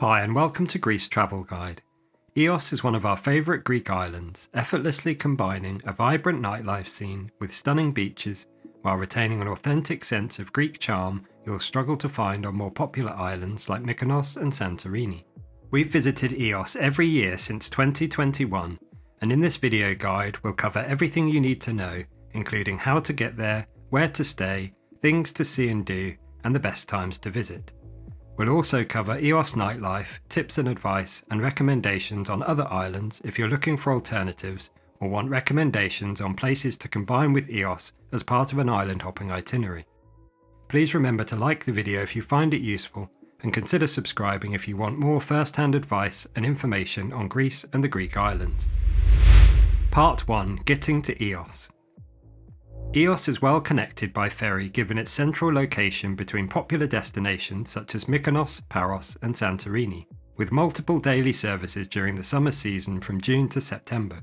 Hi and welcome to Greece Travel Guide. Ios is one of our favourite Greek islands, effortlessly combining a vibrant nightlife scene with stunning beaches while retaining an authentic sense of Greek charm you'll struggle to find on more popular islands like Mykonos and Santorini. We've visited Ios every year since 2021, and in this video guide we'll cover everything you need to know, including how to get there, where to stay, things to see and do, and the best times to visit. We'll also cover Ios nightlife, tips and advice, and recommendations on other islands if you're looking for alternatives or want recommendations on places to combine with Ios as part of an island hopping itinerary. Please remember to like the video if you find it useful, and consider subscribing if you want more first-hand advice and information on Greece and the Greek islands. Part 1. Getting to Ios. Ios is well connected by ferry given its central location between popular destinations such as Mykonos, Paros and Santorini, with multiple daily services during the summer season from June to September.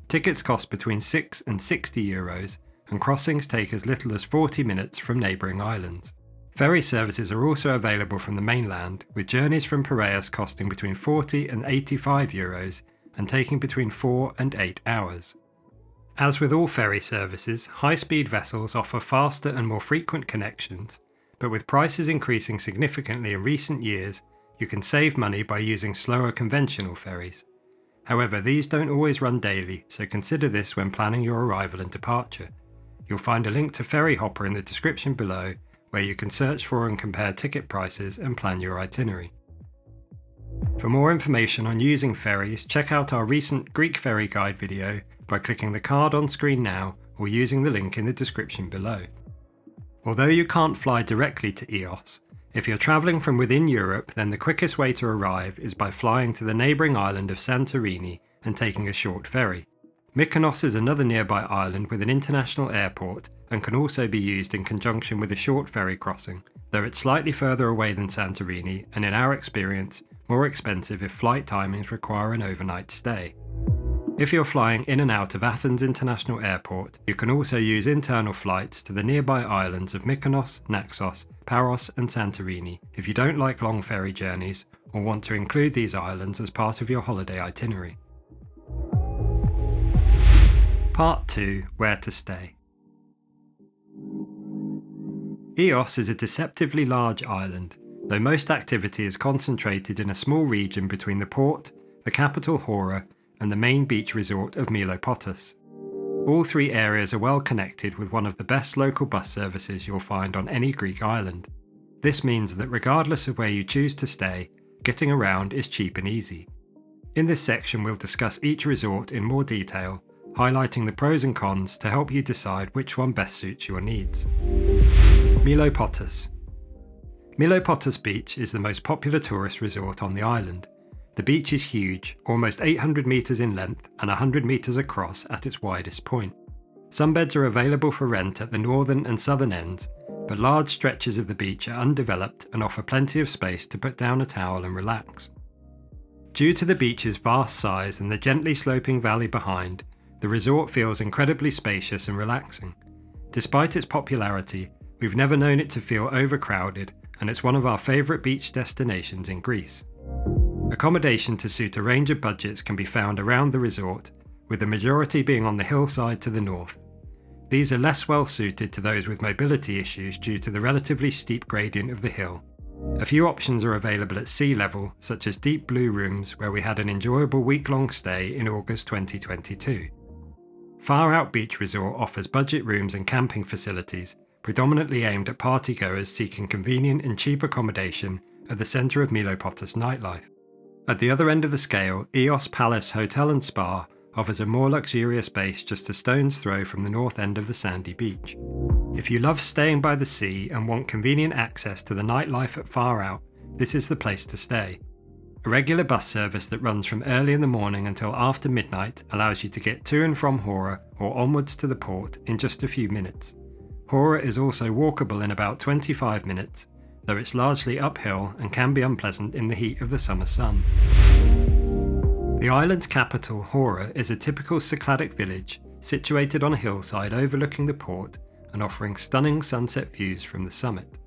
Tickets cost between €6 and €60, and crossings take as little as 40 minutes from neighbouring islands. Ferry services are also available from the mainland, with journeys from Piraeus costing between €40 and €85 and taking between 4 and 8 hours. As with all ferry services, high-speed vessels offer faster and more frequent connections, but with prices increasing significantly in recent years, you can save money by using slower conventional ferries. However, these don't always run daily, so consider this when planning your arrival and departure. You'll find a link to Ferry Hopper in the description below, where you can search for and compare ticket prices and plan your itinerary. For more information on using ferries, check out our recent Greek ferry guide video by clicking the card on screen now or using the link in the description below. Although you can't fly directly to Ios, if you're travelling from within Europe, then the quickest way to arrive is by flying to the neighbouring island of Santorini and taking a short ferry. Mykonos is another nearby island with an international airport and can also be used in conjunction with a short ferry crossing, though it's slightly further away than Santorini and in our experience more expensive if flight timings require an overnight stay. If you're flying in and out of Athens International Airport, you can also use internal flights to the nearby islands of Mykonos, Naxos, Paros and Santorini if you don't like long ferry journeys or want to include these islands as part of your holiday itinerary. Part 2. Where to stay. Ios is a deceptively large island, though most activity is concentrated in a small region between the port, the capital Hora, and the main beach resort of Mylopotos. All three areas are well connected with one of the best local bus services you'll find on any Greek island. This means that regardless of where you choose to stay, getting around is cheap and easy. In this section we'll discuss each resort in more detail, highlighting the pros and cons to help you decide which one best suits your needs. Mylopotos. Mylopotos Beach is the most popular tourist resort on the island. The beach is huge, almost 800 metres in length and 100 metres across at its widest point. Sunbeds are available for rent at the northern and southern ends, but large stretches of the beach are undeveloped and offer plenty of space to put down a towel and relax. Due to the beach's vast size and the gently sloping valley behind, the resort feels incredibly spacious and relaxing. Despite its popularity, we've never known it to feel overcrowded, and it's one of our favourite beach destinations in Greece. Accommodation to suit a range of budgets can be found around the resort, with the majority being on the hillside to the north. These are less well suited to those with mobility issues due to the relatively steep gradient of the hill. A few options are available at sea level, such as Deep Blue rooms where we had an enjoyable week-long stay in August 2022. Far Out Beach Resort offers budget rooms and camping facilities, predominantly aimed at partygoers seeking convenient and cheap accommodation at the centre of Mylopotos nightlife. At the other end of the scale, Ios Palace Hotel and Spa offers a more luxurious base just a stone's throw from the north end of the sandy beach. If you love staying by the sea and want convenient access to the nightlife at Far Out, this is the place to stay. A regular bus service that runs from early in the morning until after midnight allows you to get to and from Hora or onwards to the port in just a few minutes. Hora is also walkable in about 25 minutes, though it's largely uphill and can be unpleasant in the heat of the summer sun. The island's capital, Hora, is a typical Cycladic village situated on a hillside overlooking the port and offering stunning sunset views from the summit.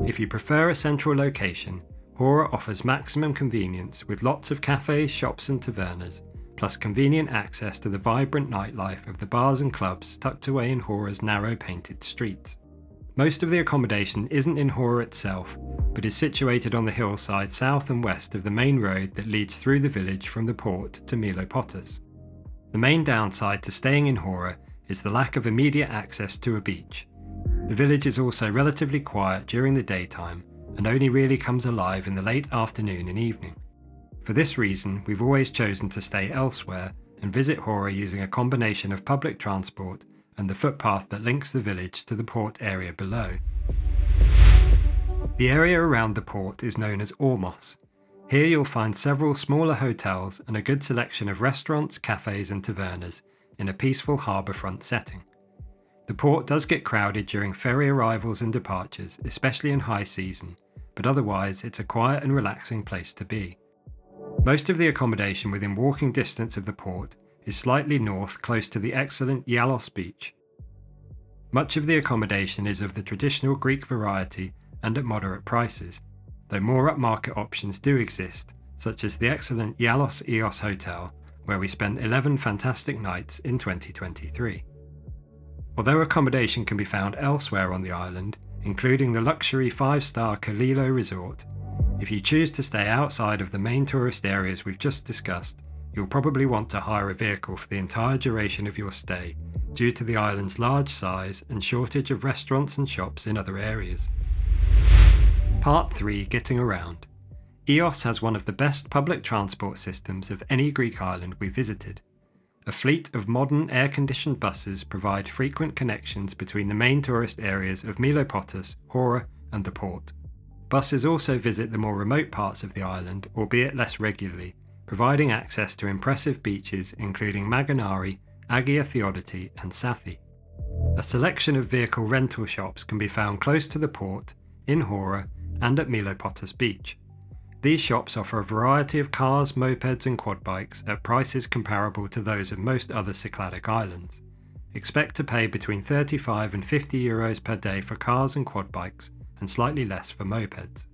If you prefer a central location, Hora offers maximum convenience with lots of cafes, shops and tavernas, plus convenient access to the vibrant nightlife of the bars and clubs tucked away in Hora's narrow painted streets. Most of the accommodation isn't in Hora itself, but is situated on the hillside south and west of the main road that leads through the village from the port to Mykonos. The main downside to staying in Hora is the lack of immediate access to a beach. The village is also relatively quiet during the daytime and only really comes alive in the late afternoon and evening. For this reason, we've always chosen to stay elsewhere and visit Hora using a combination of public transport and the footpath that links the village to the port area below. The area around the port is known as Ormos. Here you'll find several smaller hotels and a good selection of restaurants, cafes and tavernas in a peaceful harbourfront setting. The port does get crowded during ferry arrivals and departures, especially in high season, but otherwise it's a quiet and relaxing place to be. Most of the accommodation within walking distance of the port is slightly north, close to the excellent Yalos beach. Much of the accommodation is of the traditional Greek variety and at moderate prices, though more upmarket options do exist, such as the excellent Yalos Eos Hotel, where we spent 11 fantastic nights in 2023. Although accommodation can be found elsewhere on the island, including the luxury 5-star Kalilo Resort, if you choose to stay outside of the main tourist areas we've just discussed, you'll probably want to hire a vehicle for the entire duration of your stay due to the island's large size and shortage of restaurants and shops in other areas. Part 3. Getting around. Eos has one of the best public transport systems of any Greek island we visited. A fleet of modern air-conditioned buses provide frequent connections between the main tourist areas of Mykonos, Hora and the port. Buses also visit the more remote parts of the island, albeit less regularly, providing access to impressive beaches including Maganari, Agia Theodoti and Sathi. A selection of vehicle rental shops can be found close to the port, in Hora and at Mykonos beach. These shops offer a variety of cars, mopeds and quad bikes at prices comparable to those of most other Cycladic islands. Expect to pay between 35 and 50 euros per day for cars and quad bikes and slightly less for mopeds.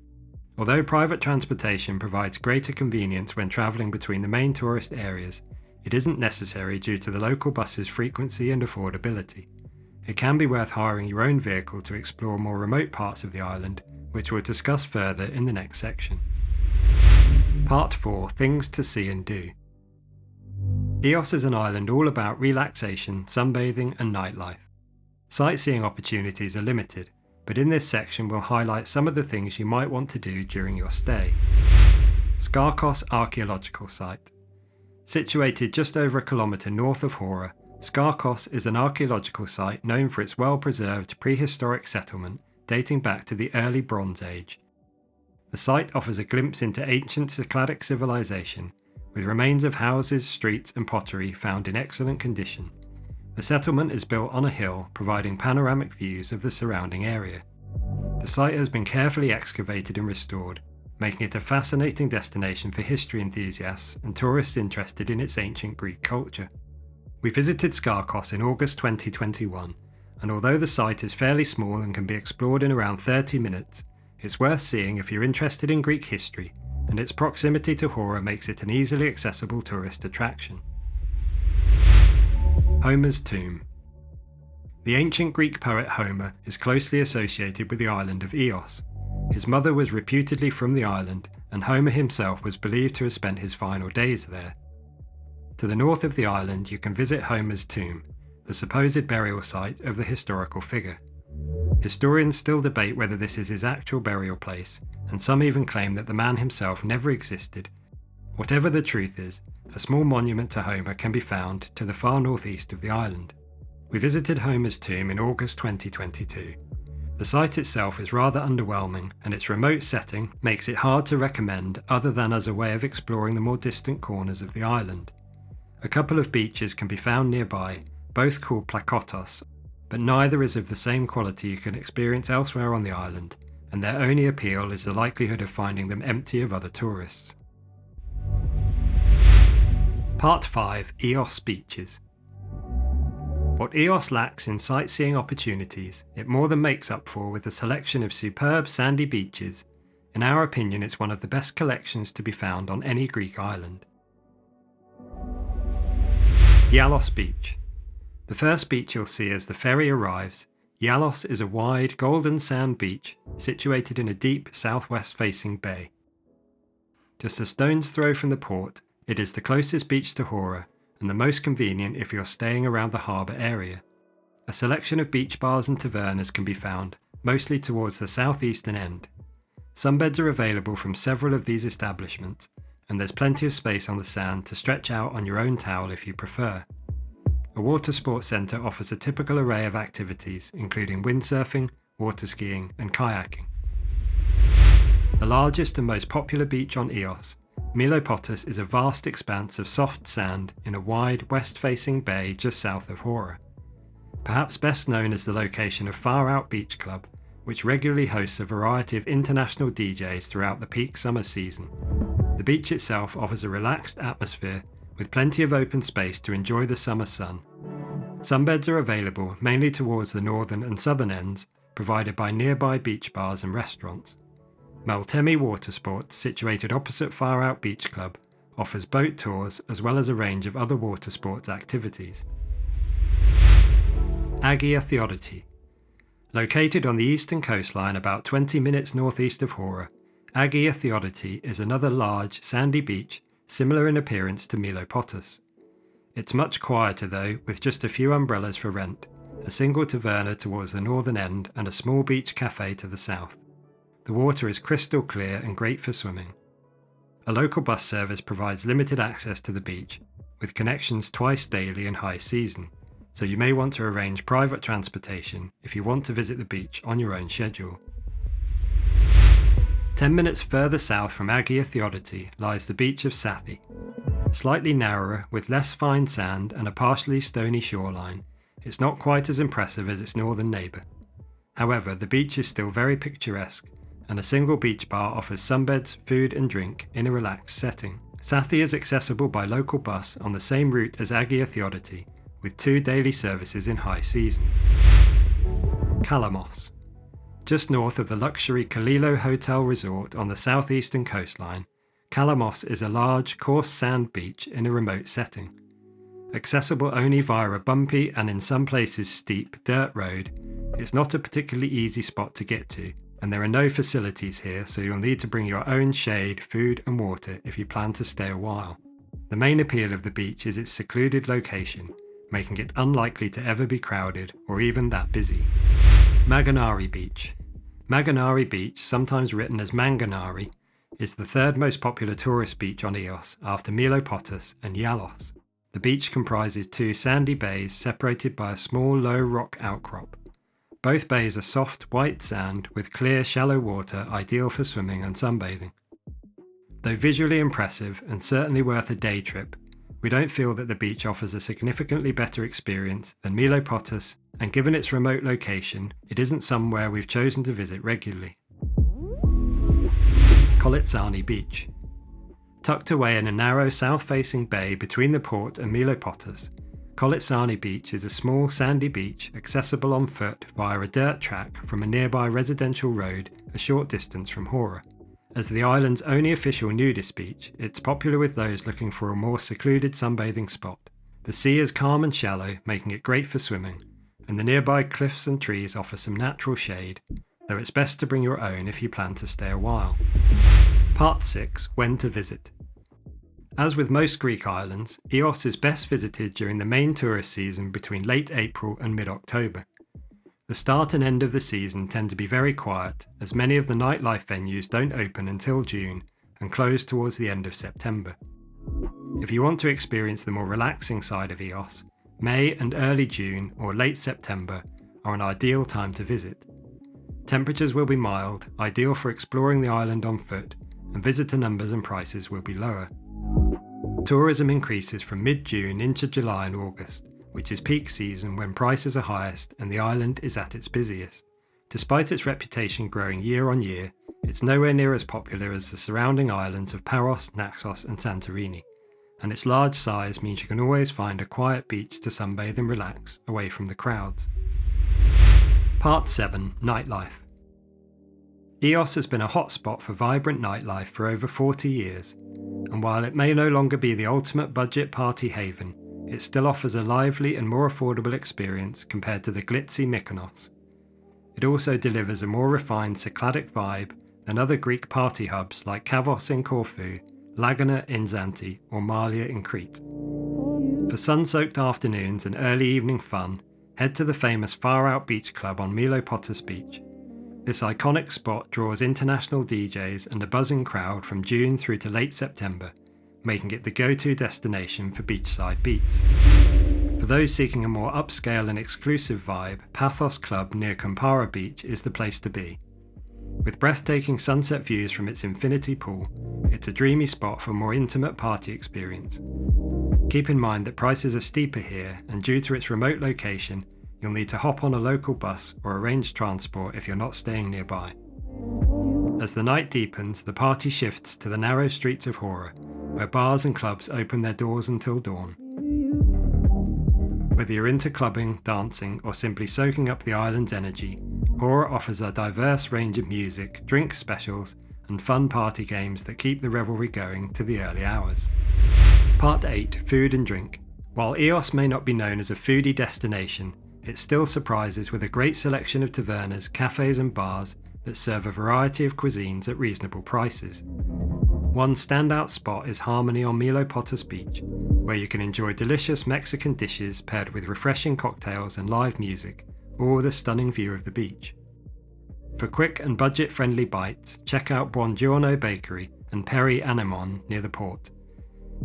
Although private transportation provides greater convenience when travelling between the main tourist areas, it isn't necessary due to the local buses' frequency and affordability. It can be worth hiring your own vehicle to explore more remote parts of the island, which we'll discuss further in the next section. Part 4. Things to see and do. Eos is an island all about relaxation, sunbathing and nightlife. Sightseeing opportunities are limited, but in this section we'll highlight some of the things you might want to do during your stay. Skarkos Archaeological Site. Situated just over a kilometre north of Hora, Skarkos is an archaeological site known for its well-preserved prehistoric settlement dating back to the early Bronze Age. The site offers a glimpse into ancient Cycladic civilization, with remains of houses, streets and pottery found in excellent condition. The settlement is built on a hill, providing panoramic views of the surrounding area. The site has been carefully excavated and restored, making it a fascinating destination for history enthusiasts and tourists interested in its ancient Greek culture. We visited Skarkos in August 2021, and although the site is fairly small and can be explored in around 30 minutes, it's worth seeing if you're interested in Greek history, and its proximity to Hora makes it an easily accessible tourist attraction. Homer's tomb. The ancient Greek poet Homer is closely associated with the island of Eos. His mother was reputedly from the island, and Homer himself was believed to have spent his final days there. To the north of the island you can visit Homer's tomb, the supposed burial site of the historical figure. Historians still debate whether this is his actual burial place, and some even claim that the man himself never existed. Whatever the truth is, a small monument to Homer can be found to the far northeast of the island. We visited Homer's tomb in August 2022. The site itself is rather underwhelming, and its remote setting makes it hard to recommend other than as a way of exploring the more distant corners of the island. A couple of beaches can be found nearby, both called Plakotos, but neither is of the same quality you can experience elsewhere on the island, and their only appeal is the likelihood of finding them empty of other tourists. Part 5. Eos Beaches. What Eos lacks in sightseeing opportunities, it more than makes up for with a selection of superb sandy beaches In our opinion, it's one of the best collections to be found on any Greek island. Yalos Beach. The first beach you'll see as the ferry arrives, Yalos is a wide golden sand beach situated in a deep southwest facing bay. Just a stone's throw from the port, it is the closest beach to Hora and the most convenient if you're staying around the harbour area. A selection of beach bars and tavernas can be found, mostly towards the southeastern end. Sunbeds are available from several of these establishments, and there's plenty of space on the sand to stretch out on your own towel if you prefer. A water sports centre offers a typical array of activities, including windsurfing, water skiing, and kayaking. The largest and most popular beach on Ios, Mykonos, is a vast expanse of soft sand in a wide west-facing bay just south of Hora. Perhaps best known as the location of Far Out Beach Club, which regularly hosts a variety of international DJs throughout the peak summer season. The beach itself offers a relaxed atmosphere with plenty of open space to enjoy the summer sun. Sunbeds are available mainly towards the northern and southern ends, provided by nearby beach bars and restaurants. Multemi Water Sports, situated opposite Far Out Beach Club, offers boat tours as well as a range of other water sports activities. Agia Theodoti. Located on the eastern coastline about 20 minutes northeast of Hora, Agia Theodoti is another large, sandy beach similar in appearance to Mykonos. It's much quieter though, with just a few umbrellas for rent, a single taverna towards the northern end and a small beach cafe to the south. The water is crystal clear and great for swimming. A local bus service provides limited access to the beach, with connections twice daily in high season, so you may want to arrange private transportation if you want to visit the beach on your own schedule. 10 minutes further south from Agia Theodoti lies the beach of Sathi. Slightly narrower, with less fine sand and a partially stony shoreline, it's not quite as impressive as its northern neighbour. However, the beach is still very picturesque, and a single beach bar offers sunbeds, food and drink in a relaxed setting. Sathi is accessible by local bus on the same route as Agia Theodoti, with 2 daily services in high season. Kalamos. Just north of the luxury Kalilo Hotel Resort on the southeastern coastline, Kalamos is a large, coarse sand beach in a remote setting. Accessible only via a bumpy and in some places steep dirt road, it's not a particularly easy spot to get to, and there are no facilities here, so you'll need to bring your own shade, food and water if you plan to stay a while. The main appeal of the beach is its secluded location, making it unlikely to ever be crowded or even that busy. Maganari Beach. Maganari Beach, sometimes written as Manganari, is the third most popular tourist beach on Ios after Mykonos and Yalos. The beach comprises 2 sandy bays separated by a small low rock outcrop. Both bays are soft white sand with clear shallow water ideal for swimming and sunbathing. Though visually impressive and certainly worth a day trip, we don't feel that the beach offers a significantly better experience than Mykonos, and given its remote location, it isn't somewhere we've chosen to visit regularly. Kolitsani Beach. Tucked away in a narrow south-facing bay between the port and Mykonos, Kolitsani Beach is a small sandy beach accessible on foot via a dirt track from a nearby residential road a short distance from Hora. As the island's only official nudist beach, it's popular with those looking for a more secluded sunbathing spot. The sea is calm and shallow, making it great for swimming, and the nearby cliffs and trees offer some natural shade, though it's best to bring your own if you plan to stay a while. Part 6. When to visit. As with most Greek islands, Ios is best visited during the main tourist season between late April and mid-October. The start and end of the season tend to be very quiet, as many of the nightlife venues don't open until June and close towards the end of September. If you want to experience the more relaxing side of Ios, May and early June or late September are an ideal time to visit. Temperatures will be mild, ideal for exploring the island on foot, and visitor numbers and prices will be lower. Tourism increases from mid-June into July and August, which is peak season when prices are highest and the island is at its busiest. Despite its reputation growing year on year, it's nowhere near as popular as the surrounding islands of Paros, Naxos and Santorini, and its large size means you can always find a quiet beach to sunbathe and relax away from the crowds. Part 7. Nightlife. Ios has been a hotspot for vibrant nightlife for over 40 years, and while it may no longer be the ultimate budget party haven, it still offers a lively and more affordable experience compared to the glitzy Mykonos. It also delivers a more refined Cycladic vibe than other Greek party hubs like Kavos in Corfu, Laguna in Zante, or Malia in Crete. For sun-soaked afternoons and early evening fun, head to the famous Far Out Beach Club on Mykonos Beach. This iconic spot draws international DJs and a buzzing crowd from June through to late September, making it the go-to destination for beachside beats. For those seeking a more upscale and exclusive vibe, Pathos Club near Kompara Beach is the place to be. With breathtaking sunset views from its infinity pool, it's a dreamy spot for a more intimate party experience. Keep in mind that prices are steeper here, and due to its remote location, you'll need to hop on a local bus or arrange transport if you're not staying nearby. As the night deepens, the party shifts to the narrow streets of Hora, where bars and clubs open their doors until dawn. Whether you're into clubbing, dancing, or simply soaking up the island's energy, Hora offers a diverse range of music, drink specials, and fun party games that keep the revelry going to the early hours. Part 8. Food and Drink. While Ios may not be known as a foodie destination, it still surprises with a great selection of tavernas, cafes and bars that serve a variety of cuisines at reasonable prices. One standout spot is Harmony on Mykonos Beach, where you can enjoy delicious Mexican dishes paired with refreshing cocktails and live music, all with a stunning view of the beach. For quick and budget-friendly bites, check out Buongiorno Bakery and Perry Anemone near the port.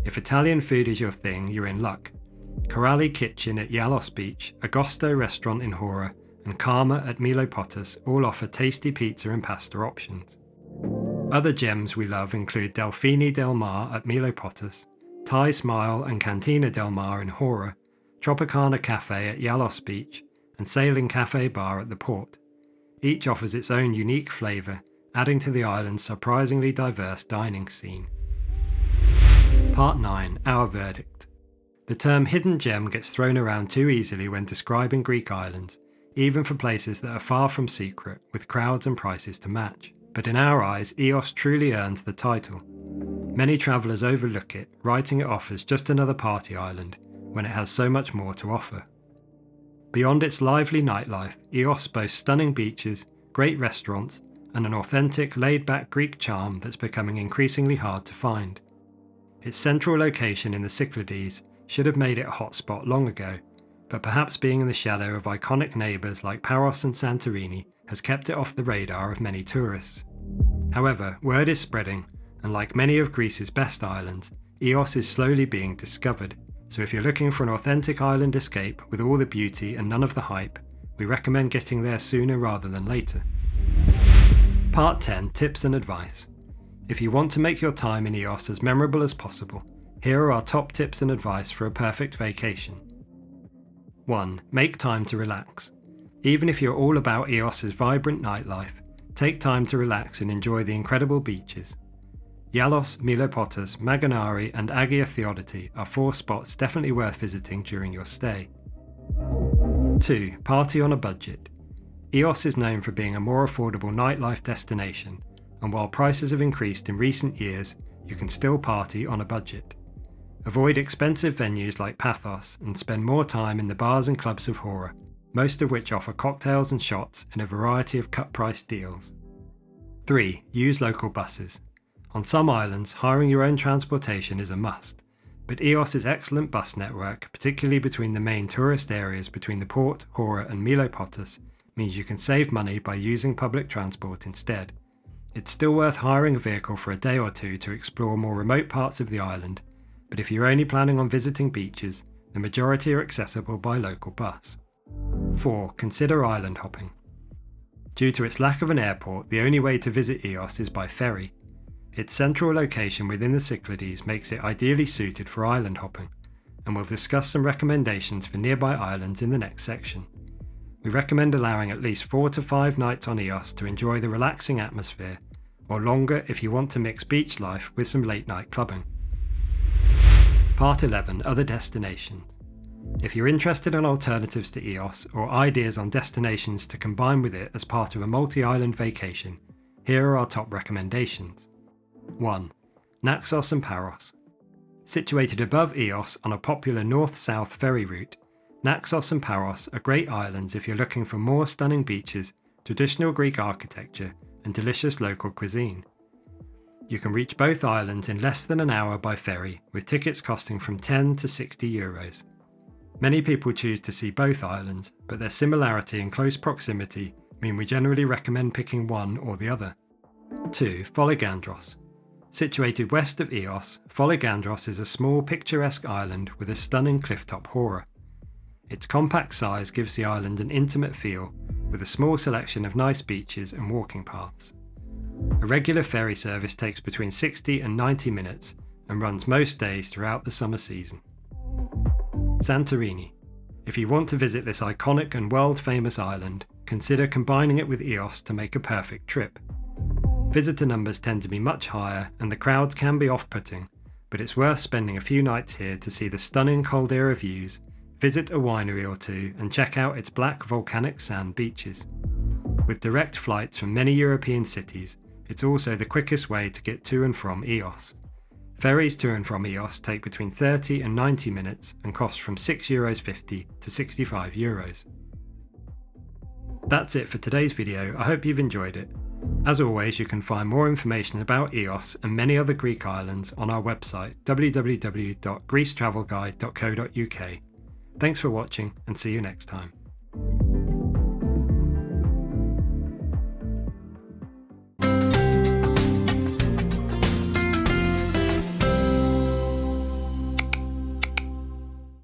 If Italian food is your thing, you're in luck. Coralli Kitchen at Yalos Beach, Agosto Restaurant in Hora, and Karma at Mykonos all offer tasty pizza and pasta options. Other gems we love include Delfini del Mar at Mykonos, Thai Smile and Cantina del Mar in Hora, Tropicana Cafe at Yalos Beach, and Sailing Cafe Bar at the port. Each offers its own unique flavour, adding to the island's surprisingly diverse dining scene. Part 9. Our Verdict. The term hidden gem gets thrown around too easily when describing Greek islands, even for places that are far from secret, with crowds and prices to match. But in our eyes, Ios truly earns the title. Many travellers overlook it, writing it off as just another party island, when it has so much more to offer. Beyond its lively nightlife, Ios boasts stunning beaches, great restaurants, and an authentic, laid-back Greek charm that's becoming increasingly hard to find. Its central location in the Cyclades should have made it a hotspot long ago, but perhaps being in the shadow of iconic neighbours like Mykonos and Santorini has kept it off the radar of many tourists. However, word is spreading, and like many of Greece's best islands, Ios is slowly being discovered, so if you're looking for an authentic island escape with all the beauty and none of the hype, we recommend getting there sooner rather than later. Part 10. Tips and Advice. If you want to make your time in Ios as memorable as possible, here are our top tips and advice for a perfect vacation. 1. Make time to relax. Even if you're all about Ios's vibrant nightlife, take time to relax and enjoy the incredible beaches. Yalos, Mykonos, Maganari and Agia Theodoti are 4 spots definitely worth visiting during your stay. 2. Party on a budget. Ios is known for being a more affordable nightlife destination, and while prices have increased in recent years, you can still party on a budget. Avoid expensive venues like Pathos and spend more time in the bars and clubs of Hora, most of which offer cocktails and shots in a variety of cut-price deals. 3. Use local buses. On some islands, hiring your own transportation is a must, but Ios's excellent bus network, particularly between the main tourist areas between the port, Hora and Mykonos, means you can save money by using public transport instead. It's still worth hiring a vehicle for a day or two to explore more remote parts of the island, but if you're only planning on visiting beaches, the majority are accessible by local bus. 4. Consider island hopping. Due to its lack of an airport, the only way to visit Ios is by ferry. Its central location within the Cyclades makes it ideally suited for island hopping, and we'll discuss some recommendations for nearby islands in the next section. We recommend allowing at least 4 to 5 nights on Ios to enjoy the relaxing atmosphere, or longer if you want to mix beach life with some late night clubbing. Part 11. Other destinations. If you're interested in alternatives to Ios or ideas on destinations to combine with it as part of a multi-island vacation, Here are our top recommendations. 1. Naxos and Paros. Situated above Ios on a popular north-south ferry route, Naxos and Paros are great islands if you're looking for more stunning beaches, traditional Greek architecture, and delicious local cuisine. You can reach both islands in less than an hour by ferry, with tickets costing from 10 to 60 euros. Many people choose to see both islands, but their similarity and close proximity mean we generally recommend picking one or the other. 2. Foligandros. Situated west of Ios, Foligandros is a small picturesque island with a stunning clifftop hora. Its compact size gives the island an intimate feel, with a small selection of nice beaches and walking paths. A regular ferry service takes between 60 and 90 minutes and runs most days throughout the summer season. Santorini. If you want to visit this iconic and world-famous island, consider combining it with Ios to make a perfect trip. Visitor numbers tend to be much higher and the crowds can be off-putting, but it's worth spending a few nights here to see the stunning caldera views, visit a winery or two, and check out its black volcanic sand beaches. With direct flights from many European cities, it's also the quickest way to get to and from Ios. Ferries to and from Ios take between 30 and 90 minutes and cost from €6.50 to €65. That's it for today's video. I hope you've enjoyed it. As always, you can find more information about Ios and many other Greek islands on our website www.greecetravelguide.co.uk. Thanks for watching and see you next time.